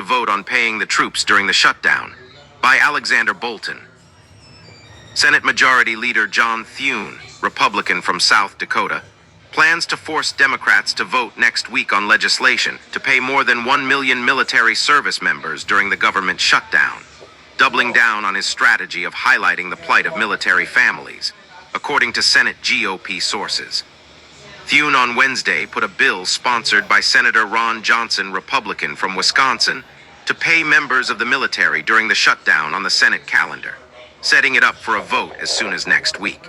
to vote on paying the troops during the shutdown by Alexander Bolton. Senate Majority Leader John Thune, Republican from South Dakota, plans to force Democrats to vote next week on legislation to pay more than 1 million military service members during the government shutdown, doubling down on his strategy of highlighting the plight of military families, according to Senate GOP sources. Thune on Wednesday put a bill sponsored by Senator Ron Johnson, Republican from Wisconsin, to pay members of the military during the shutdown on the Senate calendar, setting it up for a vote as soon as next week.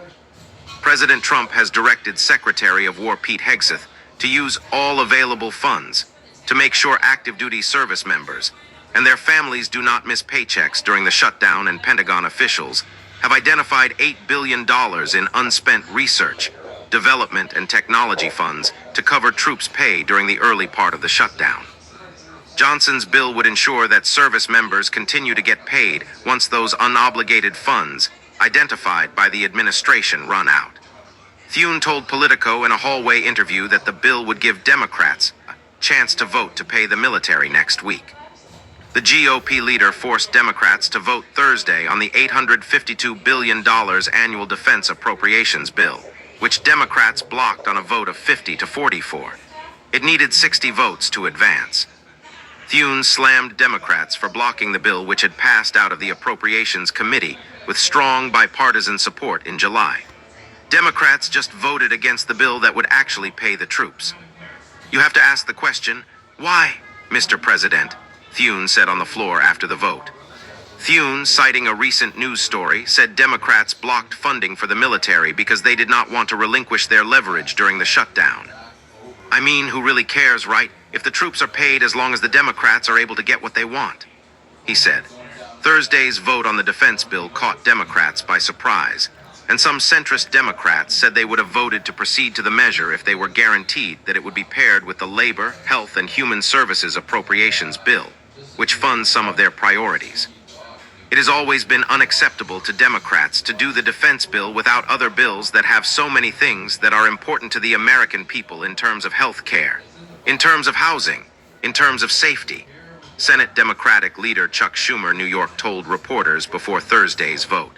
President Trump has directed Secretary of War Pete Hegseth to use all available funds to make sure active duty service members and their families do not miss paychecks during the shutdown, and Pentagon officials have identified $8 billion in unspent research, development, and technology funds to cover troops' pay during the early part of the shutdown. Johnson's bill would ensure that service members continue to get paid once those unobligated funds identified by the administration run out. Thune told Politico in a hallway interview that the bill would give Democrats a chance to vote to pay the military next week. The GOP leader forced Democrats to vote Thursday on the $852 billion annual defense appropriations bill, which Democrats blocked on a vote of 50 to 44. It needed 60 votes to advance. Thune slammed Democrats for blocking the bill, which had passed out of the Appropriations Committee with strong bipartisan support in July. Democrats just voted against the bill that would actually pay the troops. You have to ask the question, why, Mr. President? Thune said on the floor after the vote. Thune, citing a recent news story, said Democrats blocked funding for the military because they did not want to relinquish their leverage during the shutdown. I mean, who really cares, right? If the troops are paid as long as the Democrats are able to get what they want, he said. Thursday's vote on the defense bill caught Democrats by surprise, and some centrist Democrats said they would have voted to proceed to the measure if they were guaranteed that it would be paired with the Labor, Health, and Human Services Appropriations Bill, which funds some of their priorities. It has always been unacceptable to Democrats to do the defense bill without other bills that have so many things that are important to the American people in terms of health care, in terms of housing, in terms of safety, Senate Democratic leader Chuck Schumer, New York, told reporters before Thursday's vote.